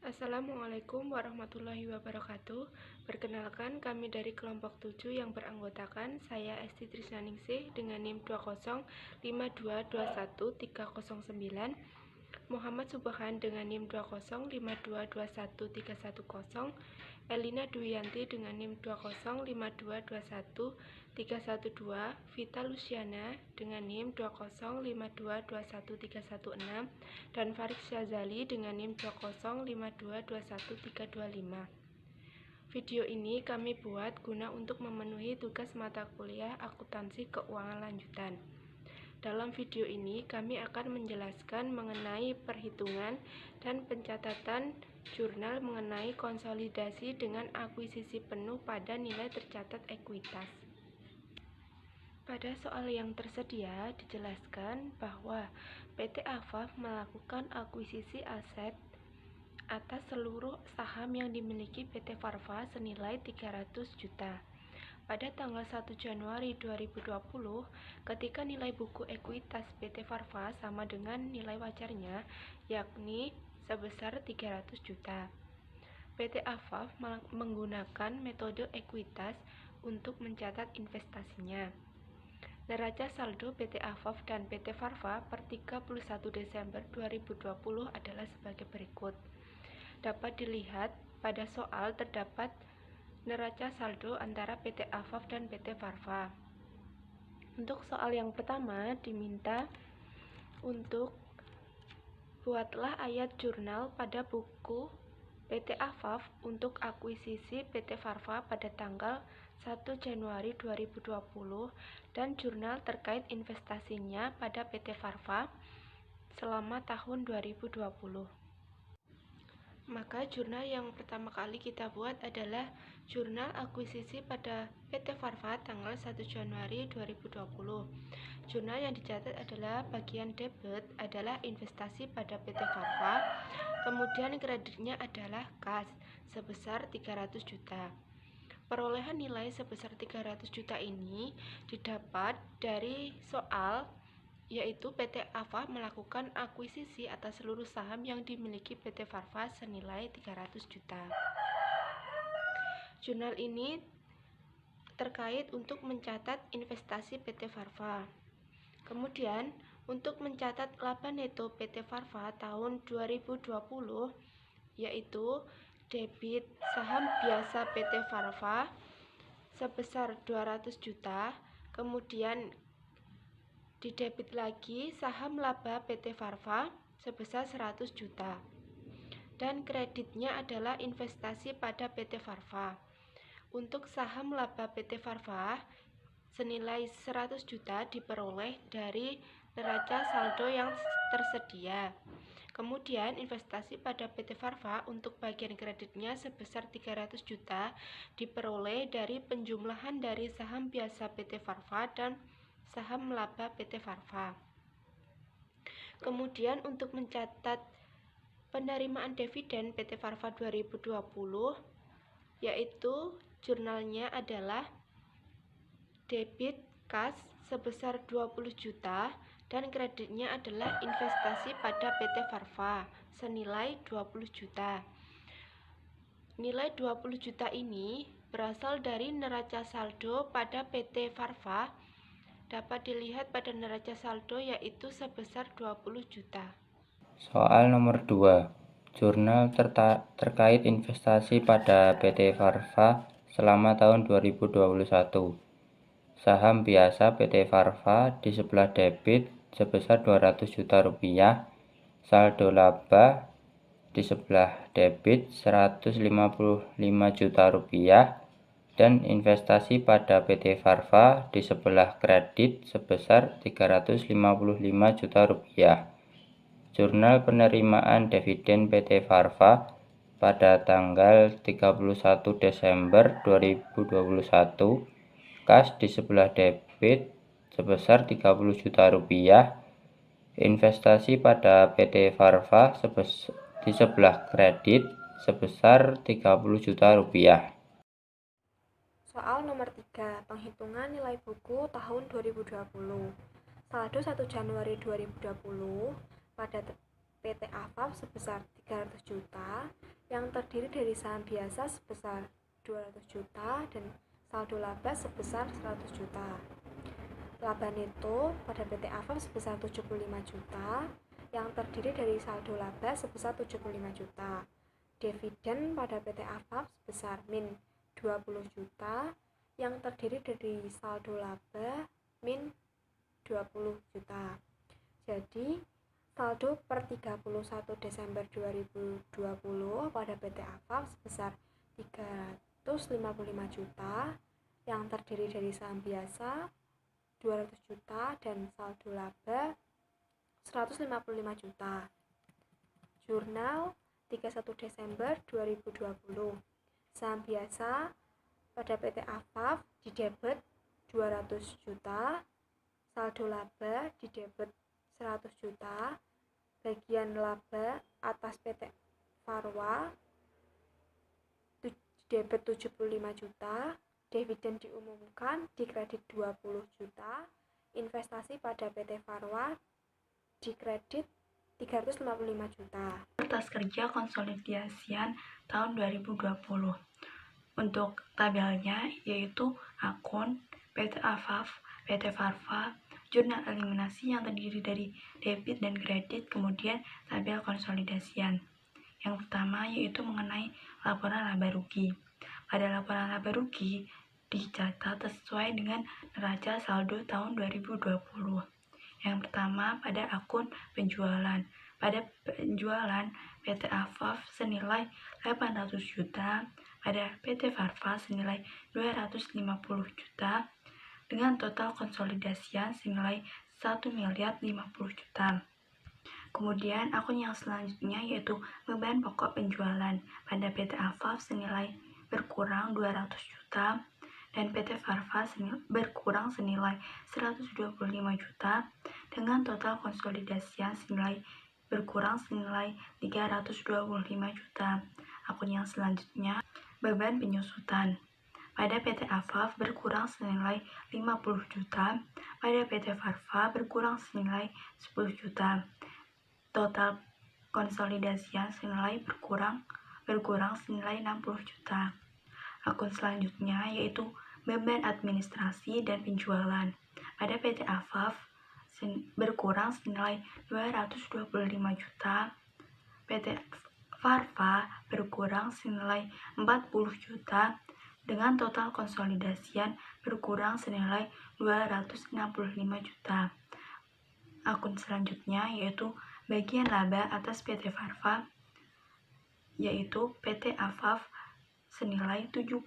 Assalamualaikum warahmatullahi wabarakatuh. Perkenalkan, kami dari kelompok 7 yang beranggotakan saya Esti Trisnaningsih dengan NIM 205221309, Muhammad Subhan dengan NIM 205221310, Elina Duyanti dengan NIM 205221312, Vita Luciana dengan NIM 205221316, dan Farid Syazali dengan NIM 205221325. Video ini kami buat guna untuk memenuhi tugas mata kuliah akuntansi keuangan lanjutan. Dalam video ini kami akan menjelaskan mengenai perhitungan dan pencatatan jurnal mengenai konsolidasi dengan akuisisi penuh pada nilai tercatat ekuitas. Pada soal yang tersedia dijelaskan bahwa PT Afaf melakukan akuisisi aset atas seluruh saham yang dimiliki PT Farva senilai 300 juta. Pada tanggal 1 Januari 2020, ketika nilai buku ekuitas PT Farva sama dengan nilai wajarnya, yakni sebesar 300 juta. PT Afaf menggunakan metode ekuitas untuk mencatat investasinya. Neraca saldo PT Afaf dan PT Farva per 31 Desember 2020 adalah sebagai berikut. Dapat dilihat pada soal terdapat neraca saldo antara PT Afaf dan PT Farva. Untuk soal yang pertama diminta untuk buatlah ayat jurnal pada buku PT Afaf untuk akuisisi PT Farva pada tanggal 1 Januari 2020 dan jurnal terkait investasinya pada PT Farva selama tahun 2020. Maka jurnal yang pertama kali kita buat adalah jurnal akuisisi pada PT Farva tanggal 1 Januari 2020. Jurnal yang dicatat adalah bagian debit adalah investasi pada PT Farva, kemudian kreditnya adalah kas sebesar 300 juta. Perolehan nilai sebesar 300 juta ini didapat dari soal, yaitu PT Afaf melakukan akuisisi atas seluruh saham yang dimiliki PT Farva senilai 300 juta. Jurnal ini terkait untuk mencatat investasi PT Farva. Kemudian, untuk mencatat laba neto PT Farva tahun 2020, yaitu debit saham biasa PT Farva sebesar 200 juta, kemudian didebit lagi saham laba PT Farva sebesar 100 juta. Dan kreditnya adalah investasi pada PT Farva. Untuk saham laba PT Farva senilai 100 juta diperoleh dari neraca saldo yang tersedia. Kemudian investasi pada PT Farva untuk bagian kreditnya sebesar 300 juta diperoleh dari penjumlahan dari saham biasa PT Farva dan saham laba PT Farva. Kemudian untuk mencatat penerimaan dividen PT Farva 2020, yaitu jurnalnya adalah debit kas sebesar 20 juta dan kreditnya adalah investasi pada PT Farva senilai 20 juta. Nilai 20 juta ini berasal dari neraca saldo pada PT Farva, dapat dilihat pada neraca saldo yaitu sebesar 20 juta. Soal nomor 2. Jurnal terkait investasi pada PT Farva selama tahun 2021. Saham biasa PT Farva di sebelah debit sebesar 200 juta rupiah, saldo laba di sebelah debit 155 juta rupiah, dan investasi pada PT Farva di sebelah kredit sebesar 355 juta rupiah. Jurnal penerimaan dividen PT Farva pada tanggal 31 Desember 2021, kas di sebelah debit sebesar 30 juta rupiah, investasi pada PT Farva di sebelah kredit sebesar 30 juta rupiah. Soal nomor 3, penghitungan nilai buku tahun 2020. Saldo 1 Januari 2020 pada PT AFAF sebesar 300 juta yang terdiri dari saham biasa sebesar 200 juta dan saldo laba sebesar 100 juta. Laba neto pada PT AFAF sebesar 75 juta yang terdiri dari saldo laba sebesar 75 juta. Dividen pada PT AFAF sebesar min 20 juta yang terdiri dari saldo laba min 20 juta. Jadi, saldo per 31 Desember 2020 pada PT AFAF sebesar 355 juta yang terdiri dari saham biasa 200 juta dan saldo laba 155 juta. Jurnal 31 Desember 2020. Saham biasa pada PT AFAF didebet 200 juta, saldo laba didebet 100 juta, bagian laba atas PT Farwa didebet 75 juta, dividen diumumkan dikredit 20 juta, investasi pada PT Farwa dikredit 355 juta. Kertas kerja konsolidasian tahun 2020. Untuk tabelnya yaitu akun PT AFAF, PT Farva, jurnal eliminasi yang terdiri dari debit dan kredit, kemudian tabel konsolidasian. Yang pertama yaitu mengenai laporan laba rugi. Pada laporan laba rugi dicatat sesuai dengan neraca saldo tahun 2020. Yang pertama pada akun penjualan. Pada penjualan PT AFAF senilai 800 juta, pada PT Farva senilai 250 juta, dengan total konsolidasian senilai 1 miliar 50 juta. Kemudian akun yang selanjutnya yaitu beban pokok penjualan. Pada PT AFAF senilai berkurang 200 juta dan PT Farva berkurang senilai 125 juta, dengan total konsolidasian senilai berkurang senilai 325 juta. Akun yang selanjutnya beban penyusutan. Pada PT AFAF berkurang senilai 50 juta, pada PT Farva berkurang senilai 10 juta. Total konsolidasian senilai berkurang senilai 60 juta. Akun selanjutnya yaitu beban administrasi dan penjualan. Pada PT AFAF berkurang senilai 225 juta, PT Farva berkurang senilai 40 juta, dengan total konsolidasian berkurang senilai 265 juta. Akun selanjutnya yaitu bagian laba atas PT Farva, yaitu PT AFAF senilai 75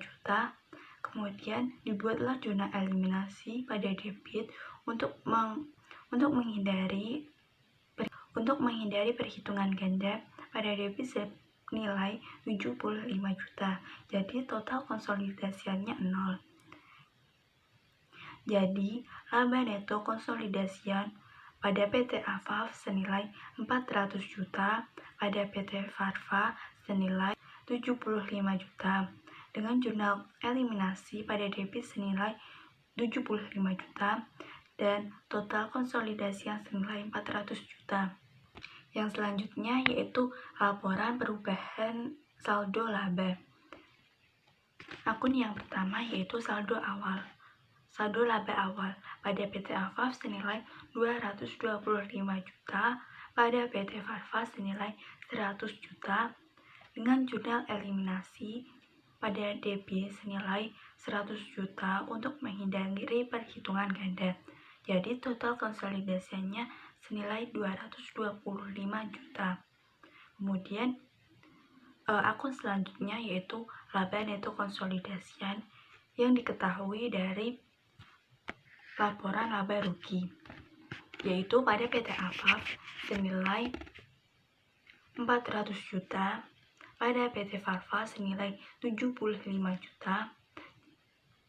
juta. Kemudian dibuatlah jurnal eliminasi pada debit untuk menghindari perhitungan ganda. Pada debit senilai 75 juta. Jadi total konsolidasiannya 0. Jadi laba neto konsolidasian pada PT AFAF senilai 400 juta, pada PT Farva senilai 75 juta. Dengan jurnal eliminasi pada debit senilai 75 juta dan total konsolidasi yang senilai 400 juta. Yang selanjutnya yaitu laporan perubahan saldo laba. Akun yang pertama yaitu saldo awal. Saldo laba awal pada PT AFAF senilai 225 juta, pada PT Farva senilai 100 juta, dengan jurnal eliminasi pada DB senilai 100 juta untuk menghindari perhitungan ganda. Jadi total konsolidasinya senilai 225 juta. Kemudian akun selanjutnya yaitu laba neto konsolidasian yang diketahui dari laporan laba rugi, yaitu pada PT AFAF senilai 400 juta, pada PT Farva senilai 75 juta,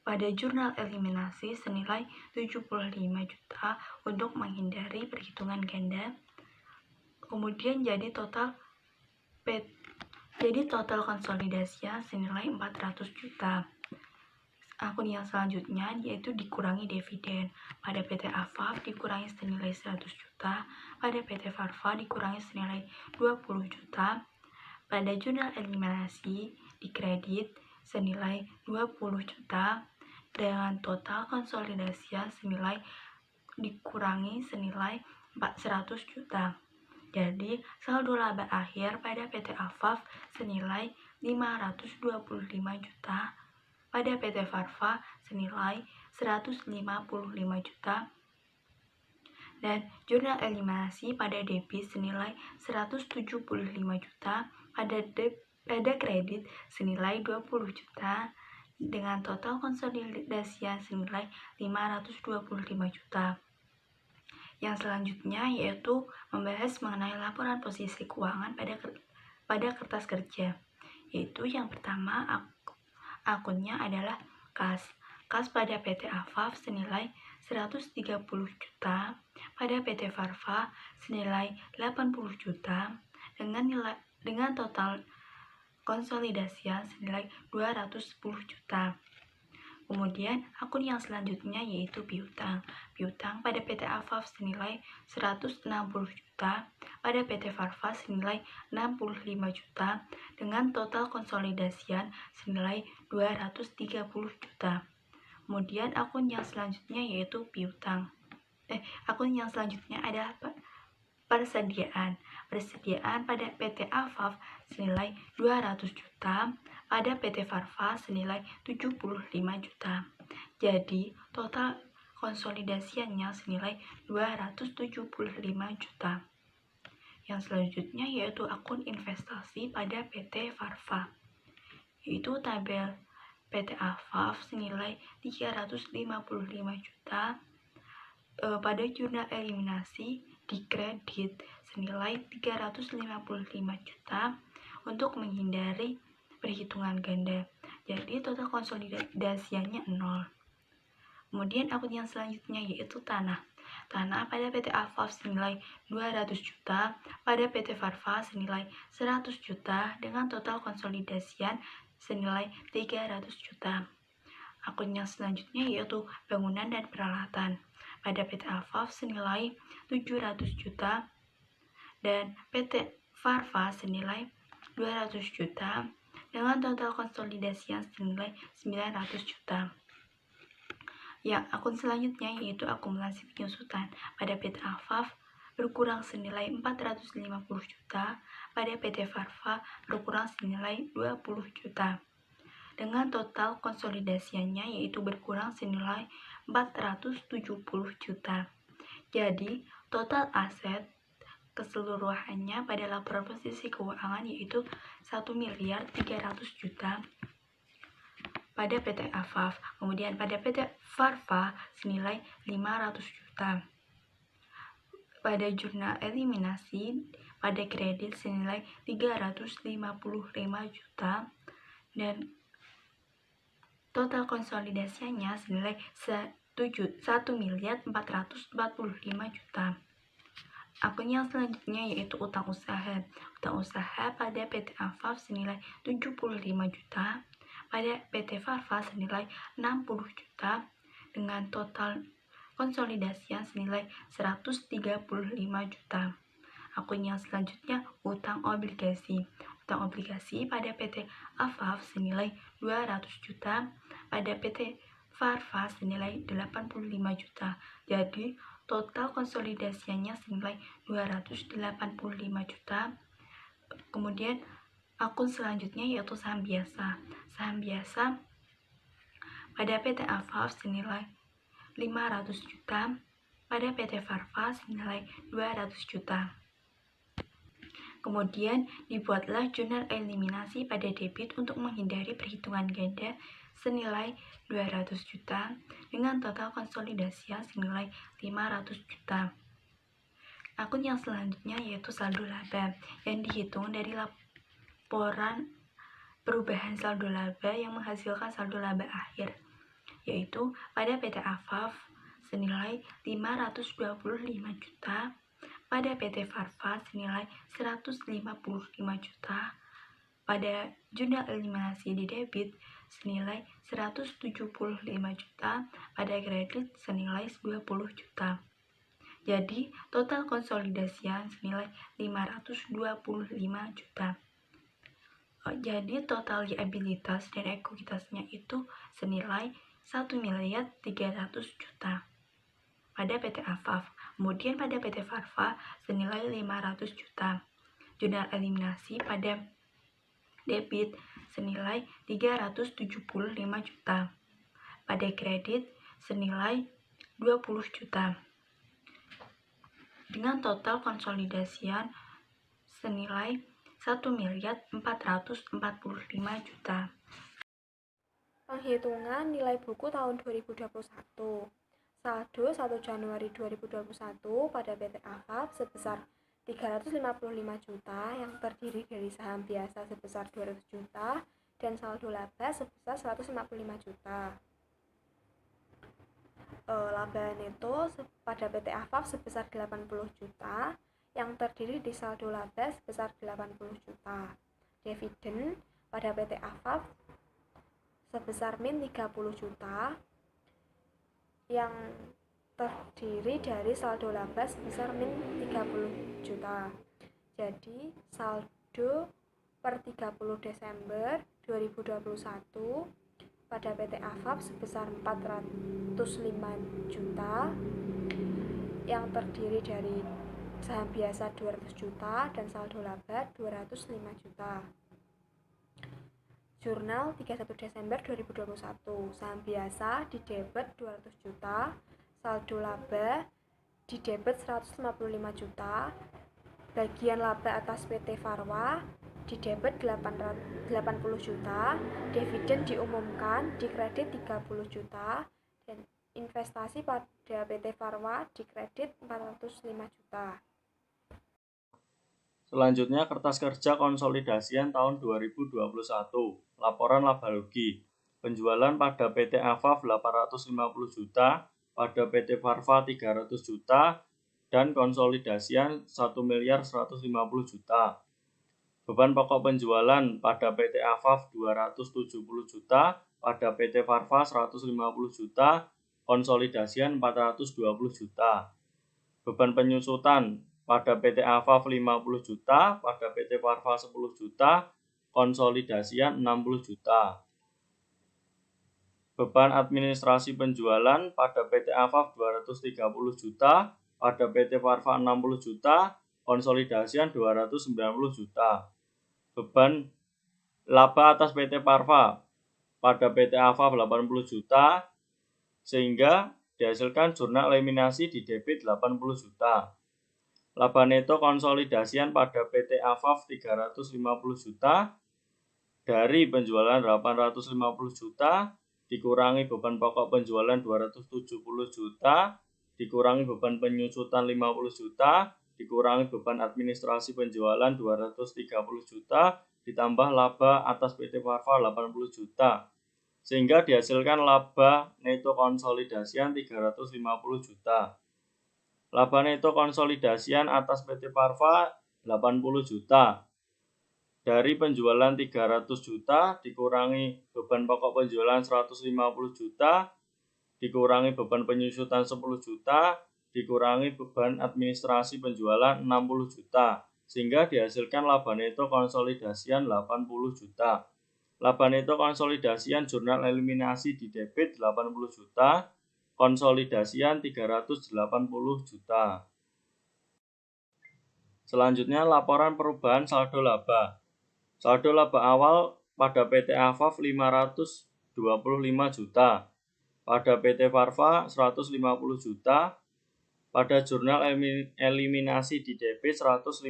pada jurnal eliminasi senilai 75 juta untuk menghindari perhitungan ganda. Kemudian jadi total konsolidasinya senilai 400 juta. akun yang selanjutnya yaitu dikurangi dividen. Pada PT Afaf dikurangi senilai 100 juta, pada PT Farfa dikurangi senilai 20 juta, pada jurnal eliminasi dikredit senilai 20 juta, dengan total konsolidasian senilai dikurangi senilai 400 juta. Jadi, saldo laba akhir pada PT Afaf senilai 525 juta, pada PT Farfa senilai 155 juta, dan jurnal eliminasi pada debit senilai 175 juta, pada kredit senilai 20 juta, dengan total konsolidasian senilai 525 juta. Yang selanjutnya yaitu membahas mengenai laporan posisi keuangan pada kertas kerja. Yaitu yang pertama akunnya adalah kas. Kas pada PT Afaf senilai 130 juta, pada PT Farfa senilai 80 juta, dengan total konsolidasian senilai 210 juta. Kemudian akun yang selanjutnya yaitu piutang. Piutang pada PT Afaf senilai 160 juta, pada PT Farfa senilai 65 juta, dengan total konsolidasian senilai 230 juta. Kemudian akun yang selanjutnya yaitu akun yang selanjutnya adalah persediaan. Persediaan pada PT Afaf senilai 200 juta, pada PT Farfa senilai 75 juta. Jadi, total konsolidasiannya senilai 275 juta. Yang selanjutnya yaitu akun investasi pada PT Farfa. Yaitu tabel PT Afaf senilai 355 juta, pada jurnal eliminasi dikredit senilai 355 juta untuk menghindari perhitungan ganda. Jadi total konsolidasiannya 0. Kemudian akun yang selanjutnya yaitu tanah. Tanah pada PT Afaf senilai 200 juta, pada PT Farfa senilai 100 juta, dengan total konsolidasian senilai 300 juta. Akun yang selanjutnya yaitu bangunan dan peralatan. Pada PT Afaf senilai 700 juta dan PT Farfa senilai 200 juta, dengan total konsolidasian senilai 900 juta. Yang akun selanjutnya yaitu akumulasi penyusutan. Pada PT Afaf berkurang senilai 450 juta, pada PT Farfa berkurang senilai 20 juta. Dengan total konsolidasiannya yaitu berkurang senilai 470 juta. Jadi, total aset keseluruhannya pada laporan posisi keuangan yaitu 1.300 juta pada PT Afaf. Kemudian pada PT Farfa senilai 500 juta. Pada jurnal eliminasi pada kredit senilai 355 juta, dan total konsolidasinya senilai 1.445 juta. Akun yang selanjutnya yaitu utang usaha. Utang usaha pada PT Afaf senilai 75 juta, pada PT Farfa senilai 60 juta, dengan total konsolidasian senilai 135 juta. Akun yang selanjutnya utang obligasi. Utang obligasi pada PT Afaf senilai 200 juta, pada PT Farfa senilai 85 juta. Jadi, total konsolidasiannya senilai 285 juta. Kemudian, akun selanjutnya yaitu saham biasa. Saham biasa pada PT Afaf senilai 500 juta, pada PT Farfa senilai 200 juta. Kemudian dibuatlah jurnal eliminasi pada debit untuk menghindari perhitungan ganda senilai 200 juta, dengan total konsolidasian senilai 500 juta. Akun yang selanjutnya yaitu saldo laba, yang dihitung dari laporan perubahan saldo laba yang menghasilkan saldo laba akhir, yaitu pada PT Afaf senilai 525 juta, pada PT Farfa senilai 155 juta, pada jurnal eliminasi di debit senilai 175 juta pada kredit senilai 20 juta. Jadi, total konsolidasian senilai 525 juta. Jadi, total liabilitas dan ekuitasnya itu senilai 1.300.000 juta pada PT Afaf. Kemudian pada PT Farfa senilai 500 juta. Jurnal eliminasi pada debit senilai 375 juta. Pada kredit senilai 20 juta. Dengan total konsolidasian senilai 1.445 juta. Penghitungan nilai buku tahun 2021. Saldo 1 Januari 2021 pada PT Afaf sebesar 355 juta yang terdiri dari saham biasa sebesar 200 juta dan saldo laba sebesar 155 juta. Laba neto pada PT Afaf sebesar 80 juta yang terdiri di saldo laba sebesar 80 juta. Dividen pada PT Afaf sebesar min 30 juta yang terdiri dari saldo laba sebesar min 30 juta. Jadi saldo per 30 Desember 2021 pada PT Afaf sebesar 405 juta yang terdiri dari saham biasa 200 juta dan saldo laba 205 juta. Jurnal 31 Desember 2021, saham biasa di debit 200 juta, saldo laba di debit 155 juta, bagian laba atas PT Farwa di debit 80 juta, dividen diumumkan di kredit 30 juta, dan investasi pada PT Farwa di kredit 405 juta. Selanjutnya kertas kerja konsolidasian tahun 2021. Laporan laba rugi. Penjualan pada PT Afaf 850 juta, pada PT Farfa 300 juta, dan konsolidasian 1.150 juta. Beban pokok penjualan pada PT Afaf 270 juta, pada PT Farfa 150 juta, konsolidasian 420 juta. Beban penyusutan pada PT Afaf 50 juta, pada PT Farfa 10 juta, konsolidasian 60 juta. Beban administrasi penjualan pada PT Afaf 230 juta, pada PT Farfa 60 juta, konsolidasian 290 juta. Beban laba atas PT Farfa pada PT Afaf 80 juta, sehingga dihasilkan jurnal eliminasi di debit 80 juta. Laba neto konsolidasian pada PT Afaf 350 juta, dari penjualan 850 juta, dikurangi beban pokok penjualan 270 juta, dikurangi beban penyusutan 50 juta, dikurangi beban administrasi penjualan 230 juta, ditambah laba atas PT Farfa 80 juta. Sehingga dihasilkan laba neto konsolidasian 350 juta. Laba neto konsolidasian atas PT Farfa 80 juta. Dari penjualan 300 juta dikurangi beban pokok penjualan 150 juta, dikurangi beban penyusutan 10 juta, dikurangi beban administrasi penjualan 60 juta, sehingga dihasilkan laba neto konsolidasian 80 juta. Laba neto konsolidasian jurnal eliminasi di debit 80 juta, konsolidasian 380 juta. Selanjutnya laporan perubahan saldo laba. Saldo laba awal pada PT Afaf 525 juta, pada PT Farfa 150 juta, pada jurnal eliminasi di debit 155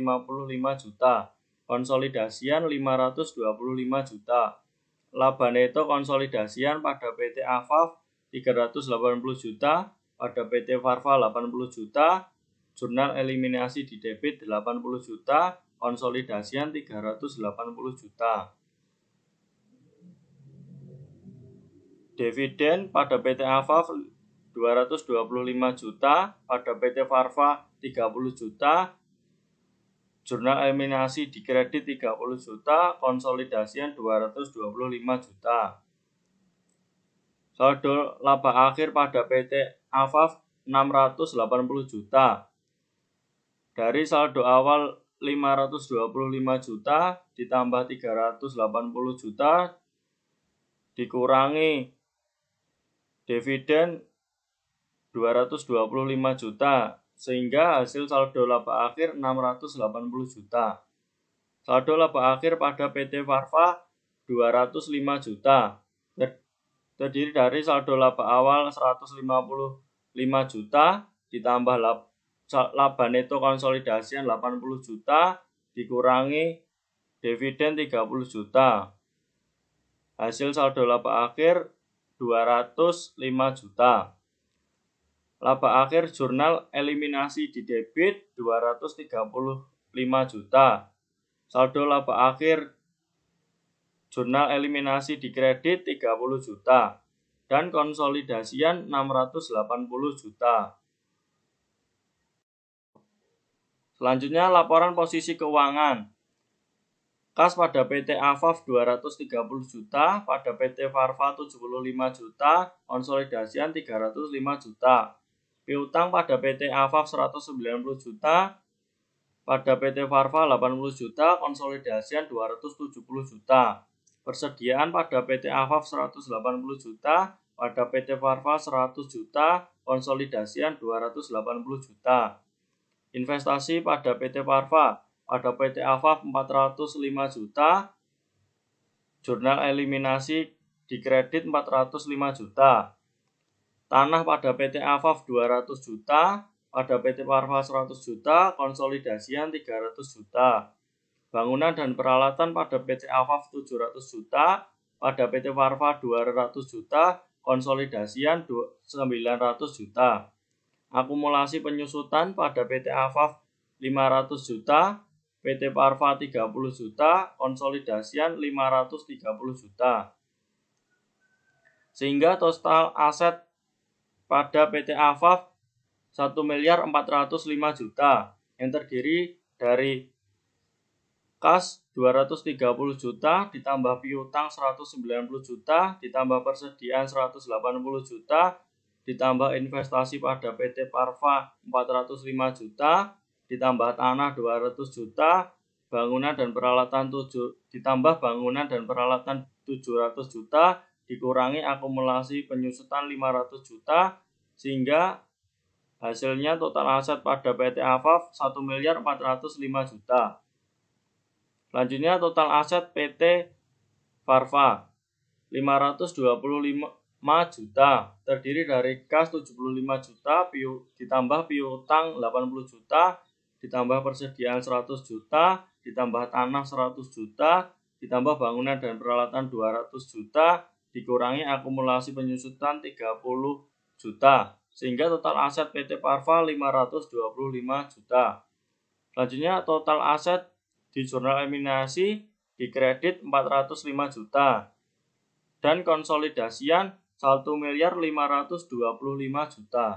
juta, konsolidasian 525 juta. Laba neto konsolidasian pada PT Afaf 380 juta, pada PT Farfa 80 juta, jurnal eliminasi di debit 80 juta, konsolidasian 380 juta. Dividen pada PT Afaf 225 juta, pada PT Farfa 30 juta, jurnal eliminasi di kredit 30 juta, konsolidasian 225 juta. Saldo laba akhir pada PT Afaf 680 juta. Dari saldo awal 525 juta ditambah 380 juta dikurangi dividen 225 juta sehingga hasil saldo laba akhir 680 juta. Saldo laba akhir pada PT Farva 205 juta. Terdiri dari saldo laba awal 155 juta ditambah laba neto konsolidasian 80 juta dikurangi dividen 30 juta. Hasil saldo laba akhir 205 juta. Laba akhir jurnal eliminasi di debit 235 juta. Saldo laba akhir jurnal eliminasi di kredit 30 juta. Dan konsolidasian 680 juta. Selanjutnya laporan posisi keuangan. Kas pada PT Afaf 230 juta, pada PT Farva 75 juta, konsolidasian 305 juta. Piutang pada PT Afaf 190 juta, pada PT Farva 80 juta, konsolidasian 270 juta. Persediaan pada PT Afaf 180 juta, pada PT Farva 100 juta, konsolidasian 280 juta. Investasi pada PT Farva, pada PT Afaf 405 juta, jurnal eliminasi di kredit 405 juta. Tanah pada PT Afaf 200 juta, pada PT Farva 100 juta, konsolidasian 300 juta. Bangunan dan peralatan pada PT Afaf 700 juta, pada PT Farva 200 juta, konsolidasian 900 juta. Akumulasi penyusutan pada PT Afaf 500 juta, PT Farva 30 juta, konsolidasian 530 juta. Sehingga total aset pada PT Afaf 1.405 juta yang terdiri dari kas 230 juta ditambah piutang 190 juta ditambah persediaan 180 juta ditambah investasi pada PT Farva 405 juta ditambah tanah 200 juta bangunan dan peralatan ditambah bangunan dan peralatan 700 juta dikurangi akumulasi penyusutan 500 juta sehingga hasilnya total aset pada PT Afaf 1.405 juta. Selanjutnya total aset PT Farva 525 juta terdiri dari kas 75 juta ditambah piutang 80 juta ditambah persediaan 100 juta ditambah tanah 100 juta ditambah bangunan dan peralatan 200 juta dikurangi akumulasi penyusutan 30 juta sehingga total aset PT Farva 525 juta. Selanjutnya total aset di jurnal eliminasi di kredit 405 juta dan konsolidasian 1.525 juta.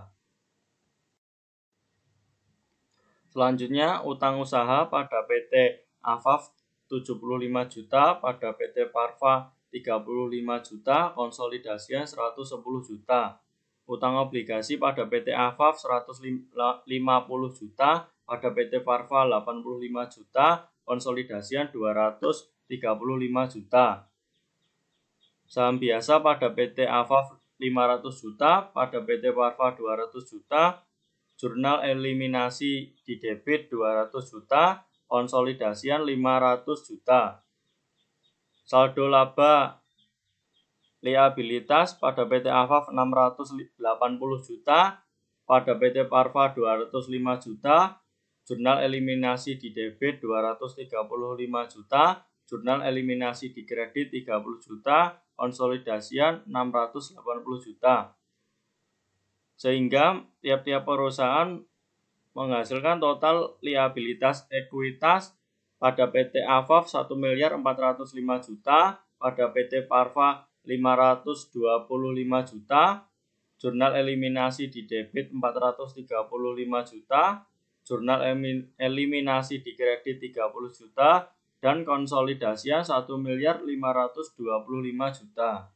Selanjutnya utang usaha pada PT Afaf 75 juta, pada PT Farva 35 juta, konsolidasian 110 juta. Utang obligasi pada PT Afaf 150 juta, pada PT Farva 85 juta, konsolidasian 235 juta. Saham biasa pada PT Afaf 500 juta, pada PT Farva 200 juta, jurnal eliminasi di debit 200 juta, konsolidasian 500 juta. Saldo laba liabilitas pada PT Afaf 680 juta, pada PT Farva 205 juta, jurnal eliminasi di debit 235 juta, jurnal eliminasi di kredit 30 juta, konsolidasian 680 juta. Sehingga tiap-tiap perusahaan menghasilkan total liabilitas ekuitas pada PT Afaf 1.405 juta, pada PT Farva 525 juta, jurnal eliminasi di debit 435 juta, jurnal eliminasi di kredit 30 juta, dan konsolidasian 1.525 juta.